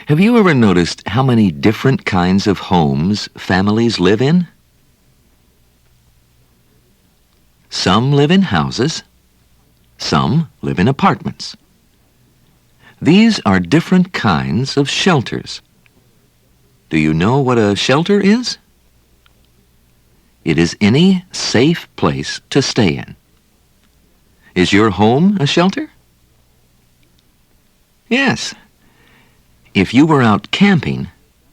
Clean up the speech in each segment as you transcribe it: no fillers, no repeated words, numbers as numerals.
Have you ever noticed how many different kinds of homes families live in? Some live in houses. Some live in apartments. These are different kinds of shelters. Do you know what a shelter is? It is any safe place to stay in. Is your home a shelter? Yes. If you were out camping,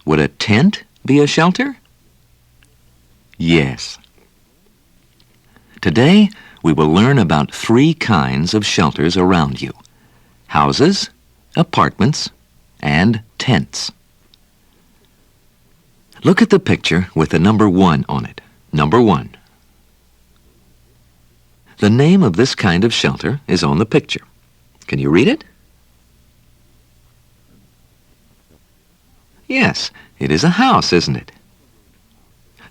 would a tent be a shelter? Yes. Today, we will learn about 3 kinds of shelters around you: houses, apartments, and tents. Look at the picture with the number 1 on it. Number 1. The name of this kind of shelter is on the picture. Can you read it? Yes, it is a house, isn't it?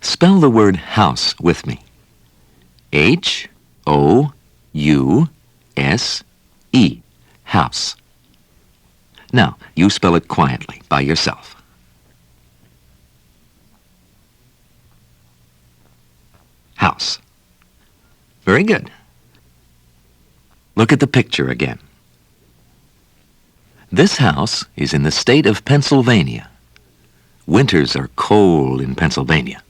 Spell the word house with me. H-O-U-S-E, house. Now, you spell it quietly by yourself. House. Very good. Look at the picture again. This house is in the state of Pennsylvania. Winters are cold in Pennsylvania.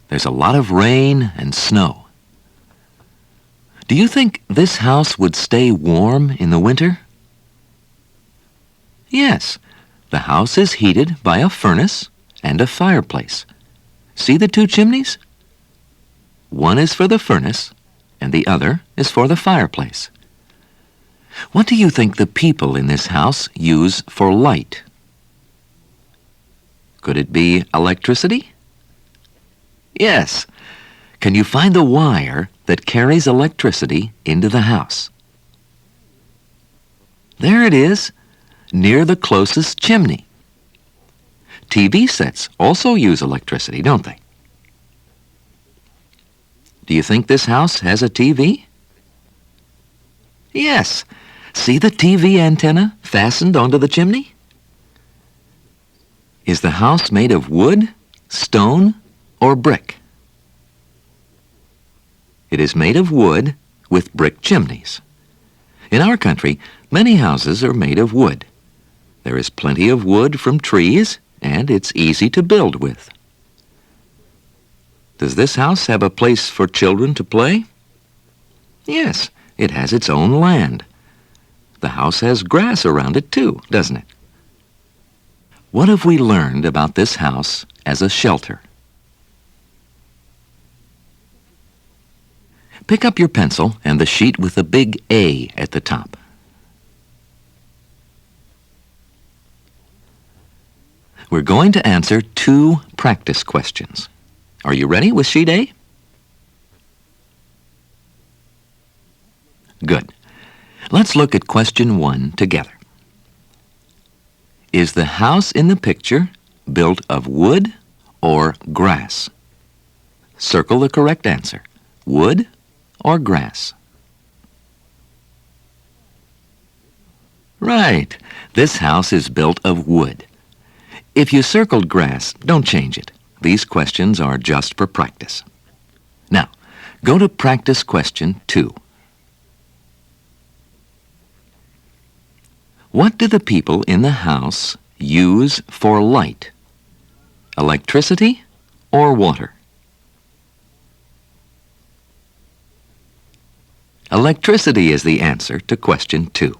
There's a lot of rain and snow. Do you think this house would stay warm in the winter? Yes, the house is heated by a furnace and a fireplace. See the 2 chimneys? One is for the furnace, and the other is for the fireplace. What do you think the people in this house use for light? Could it be electricity? Yes. Can you find the wire that carries electricity into the house? There it is, near the closest chimney. TV sets also use electricity, don't they? Do you think this house has a TV? Yes. See the TV antenna fastened onto the chimney? Is the house made of wood, stone, or brick? It is made of wood with brick chimneys. In our country, many houses are made of wood. There is plenty of wood from trees, and it's easy to build with. Does this house have a place for children to play? Yes, it has its own land. The house has grass around it too, doesn't it? What have we learned about this house as a shelter? Pick up your pencil and the sheet with the big A at the top. We're going to answer 2 practice questions. Are you ready with sheet A? Good. Let's look at question 1 together. Is the house in the picture built of wood or grass? Circle the correct answer. Wood or grass? Right. This house is built of wood. If you circled grass, don't change it. These questions are just for practice. Now, go to practice question 2. What do the people in the house use for light? Electricity or water? Electricity is the answer to question 2.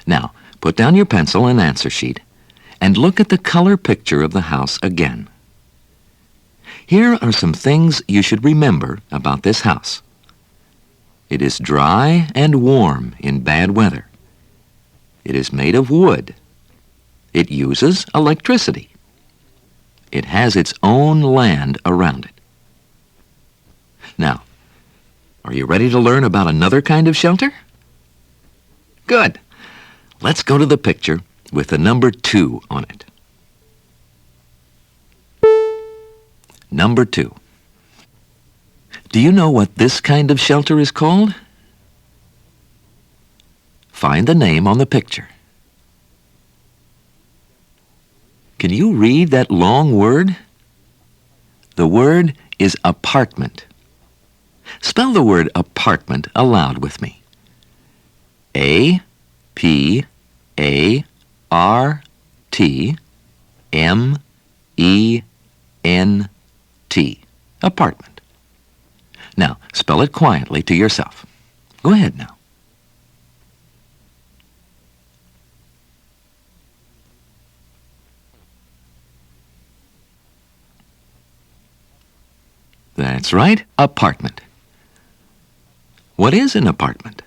Now, put down your pencil and answer sheet and look at the color picture of the house again. Here are some things you should remember about this house. It is dry and warm in bad weather. It is made of wood. It uses electricity. It has its own land around it. Now, are you ready to learn about another kind of shelter? Good. Let's go to the picture with the number 2 on it. Number 2. Do you know what this kind of shelter is called? Find the name on the picture. Can you read that long word? The word is apartment. Spell the word apartment aloud with me. A-P-A-R-T-M-E-N-T. Apartment. Now, spell it quietly to yourself. Go ahead now. That's right, apartment. What is an apartment?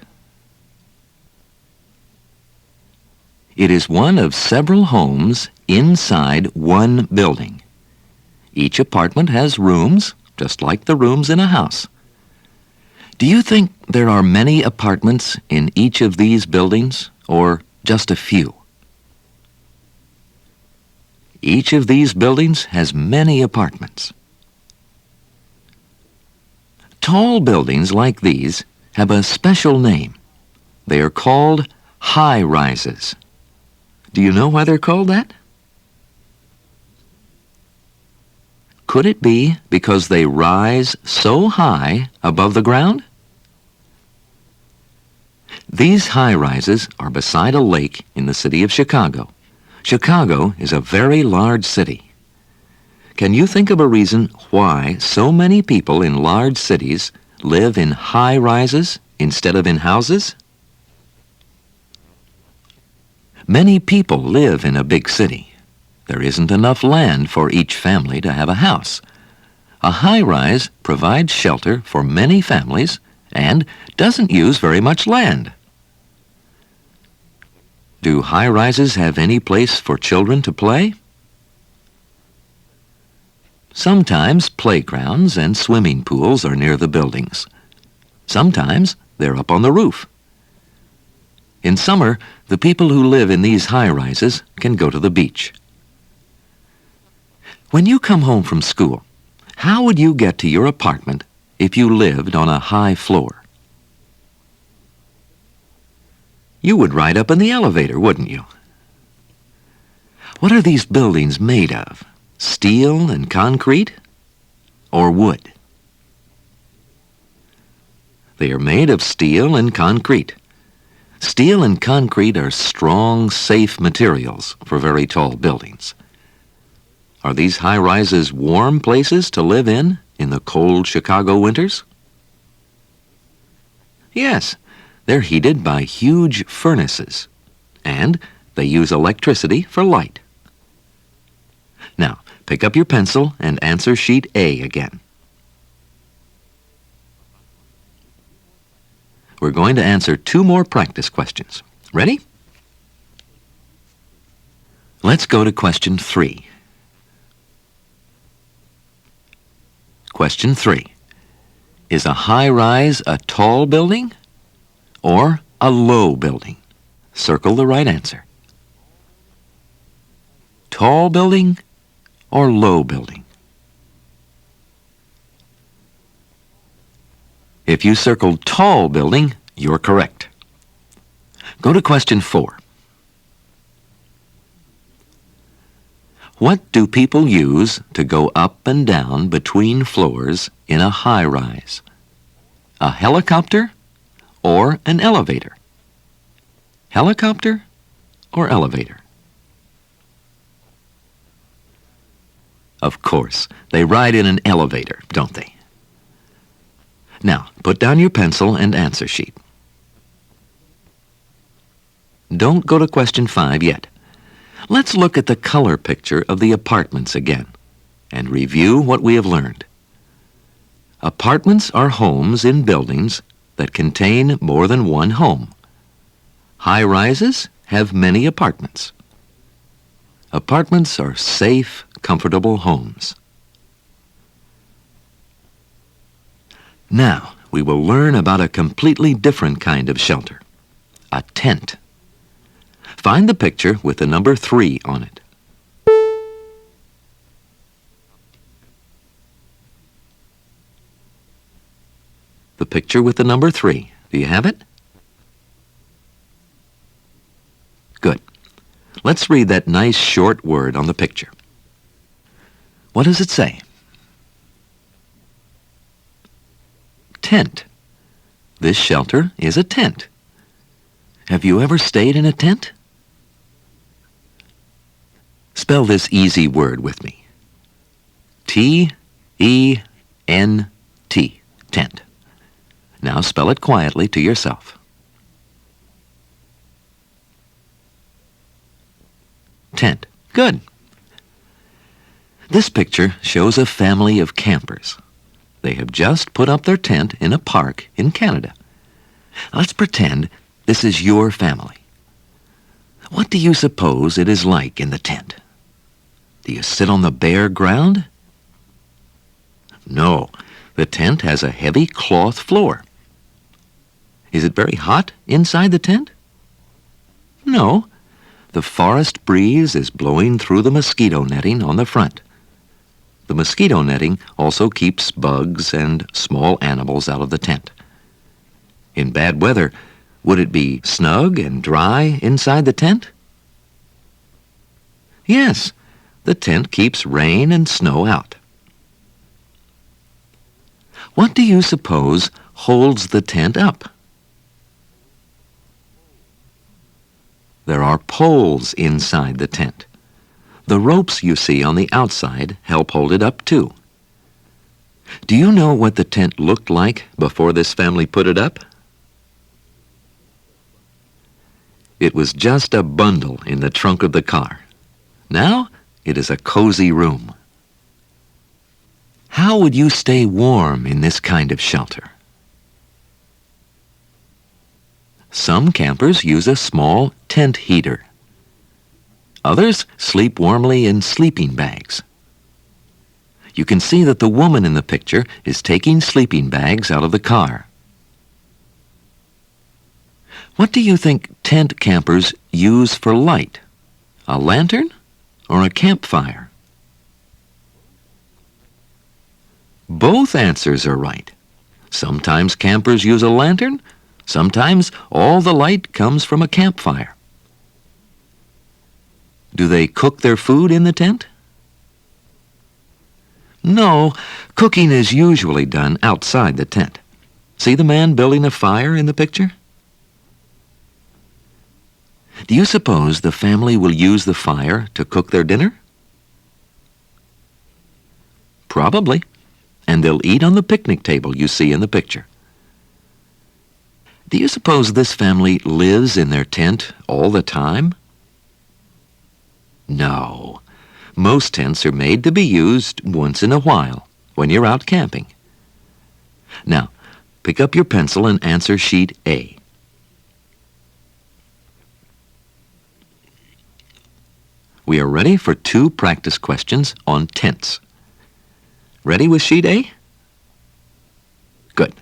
It is one of several homes inside one building. Each apartment has rooms, just like the rooms in a house. Do you think there are many apartments in each of these buildings, or just a few? Each of these buildings has many apartments. Tall buildings like these have a special name. They are called high-rises. Do you know why they're called that? Could it be because they rise so high above the ground? These high-rises are beside a lake in the city of Chicago. Chicago is a very large city. Can you think of a reason why so many people in large cities live in high-rises instead of in houses? Many people live in a big city. There isn't enough land for each family to have a house. A high-rise provides shelter for many families and doesn't use very much land. Do high-rises have any place for children to play? Sometimes playgrounds and swimming pools are near the buildings. Sometimes they're up on the roof. In summer, the people who live in these high-rises can go to the beach. When you come home from school, how would you get to your apartment if you lived on a high floor? You would ride up in the elevator, wouldn't you? What are these buildings made of? Steel and concrete, or wood? They are made of steel and concrete. Steel and concrete are strong, safe materials for very tall buildings. Are these high-rises warm places to live in the cold Chicago winters? Yes, they're heated by huge furnaces, and they use electricity for light. Now, pick up your pencil and answer sheet A again. We're going to answer 2 more practice questions. Ready? Let's go to question 3. Question 3. Is a high-rise a tall building or a low building? Circle the right answer. Tall building or low building? If you circled tall building, you're correct. Go to question 4. What do people use to go up and down between floors in a high-rise? A helicopter or an elevator? Helicopter or elevator? Of course, they ride in an elevator, don't they? Now, put down your pencil and answer sheet. Don't go to question 5 yet. Let's look at the color picture of the apartments again and review what we have learned. Apartments are homes in buildings that contain more than one home. High-rises have many apartments. Apartments are safe, comfortable homes. Now, we will learn about a completely different kind of shelter, a tent. Find the picture with the number 3 on it. The picture with the number 3. Do you have it? Good. Let's read that nice short word on the picture. What does it say? Tent. This shelter is a tent. Have you ever stayed in a tent? Spell this easy word with me. T-E-N-T, tent. Now spell it quietly to yourself. Tent. Good. This picture shows a family of campers. They have just put up their tent in a park in Canada. Let's pretend this is your family. What do you suppose it is like in the tent? Do you sit on the bare ground? No, the tent has a heavy cloth floor. Is it very hot inside the tent? No, the forest breeze is blowing through the mosquito netting on the front. The mosquito netting also keeps bugs and small animals out of the tent. In bad weather, would it be snug and dry inside the tent? Yes, the tent keeps rain and snow out. What do you suppose holds the tent up? There are poles inside the tent. The ropes you see on the outside help hold it up too. Do you know what the tent looked like before this family put it up? It was just a bundle in the trunk of the car. Now it is a cozy room. How would you stay warm in this kind of shelter? Some campers use a small tent heater. Others sleep warmly in sleeping bags. You can see that the woman in the picture is taking sleeping bags out of the car. What do you think tent campers use for light? A lantern or a campfire? Both answers are right. Sometimes campers use a lantern. Sometimes all the light comes from a campfire. Do they cook their food in the tent? No, cooking is usually done outside the tent. See the man building a fire in the picture? Do you suppose the family will use the fire to cook their dinner? Probably, and they'll eat on the picnic table you see in the picture. Do you suppose this family lives in their tent all the time? No. Most tents are made to be used once in a while, when you're out camping. Now, pick up your pencil and answer sheet A. We are ready for 2 practice questions on tents. Ready with sheet A? Good.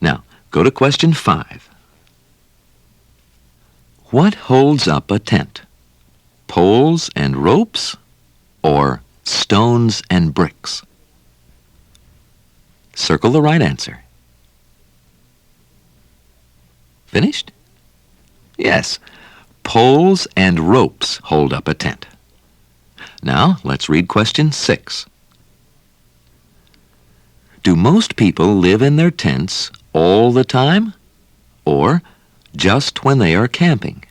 Now, go to question 5. What holds up a tent? Poles and ropes or stones and bricks? Circle the right answer. Finished? Yes, poles and ropes hold up a tent. Now, let's read question 6. Do most people live in their tents all the time or just when they are camping?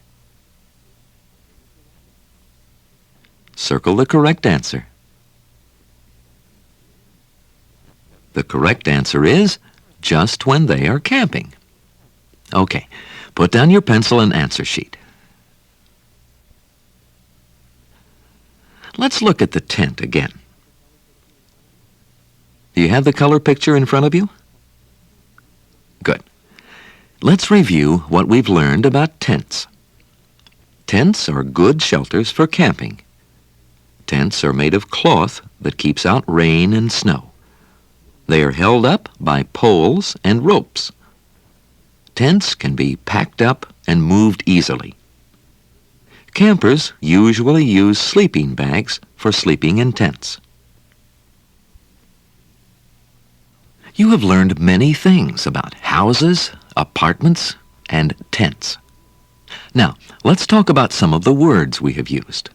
Circle the correct answer. The correct answer is just when they are camping. Okay, put down your pencil and answer sheet. Let's look at the tent again. Do you have the color picture in front of you? Good. Let's review what we've learned about tents. Tents are good shelters for camping. Tents are made of cloth that keeps out rain and snow. They are held up by poles and ropes. Tents can be packed up and moved easily. Campers usually use sleeping bags for sleeping in tents. You have learned many things about houses, apartments, and tents. Now, let's talk about some of the words we have used.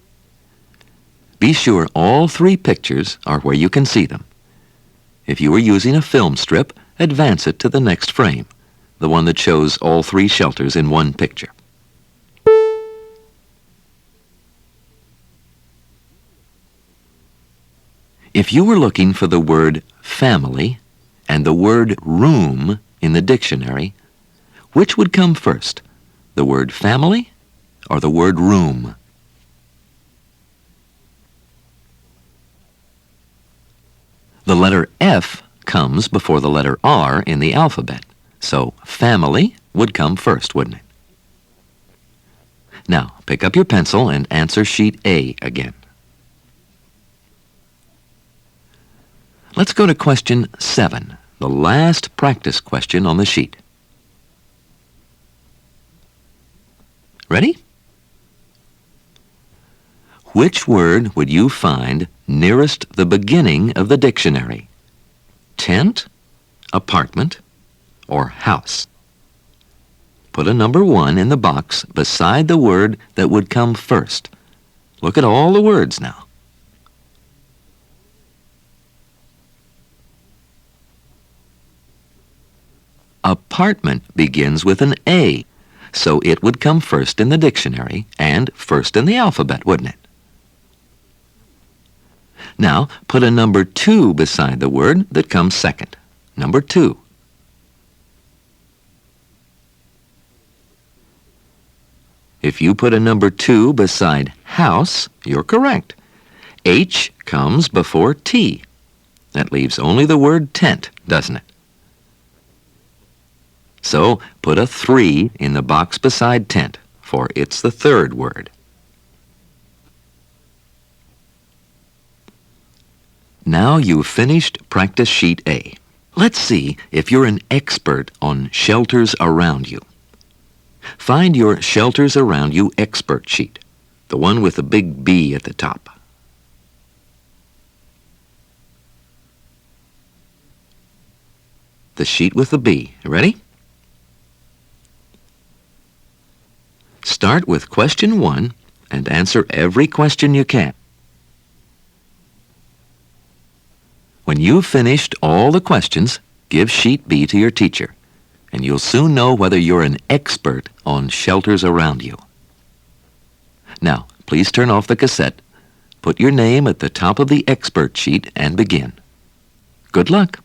Be sure all three pictures are where you can see them. If you are using a film strip, advance it to the next frame, the one that shows all three shelters in one picture. If you were looking for the word family and the word room in the dictionary, which would come first, the word family or the word room? The letter F comes before the letter R in the alphabet, so family would come first, wouldn't it? Now, pick up your pencil and answer sheet A again. Let's go to question 7, the last practice question on the sheet. Ready? Which word would you find nearest the beginning of the dictionary? Tent, apartment, or house? Put a number 1 in the box beside the word that would come first. Look at all the words now. Apartment begins with an A, so it would come first in the dictionary and first in the alphabet, wouldn't it? Now, put a number 2 beside the word that comes second. Number 2. If you put a number 2 beside house, you're correct. H comes before T. That leaves only the word tent, doesn't it? So, put a 3 in the box beside tent, for it's the third word. Now you've finished practice sheet A. Let's see if you're an expert on shelters around you. Find your Shelters Around You expert sheet, the one with the big B at the top. The sheet with the B. Ready? Start with question 1 and answer every question you can. When you've finished all the questions, give sheet B to your teacher, and you'll soon know whether you're an expert on shelters around you. Now, please turn off the cassette, put your name at the top of the expert sheet, and begin. Good luck.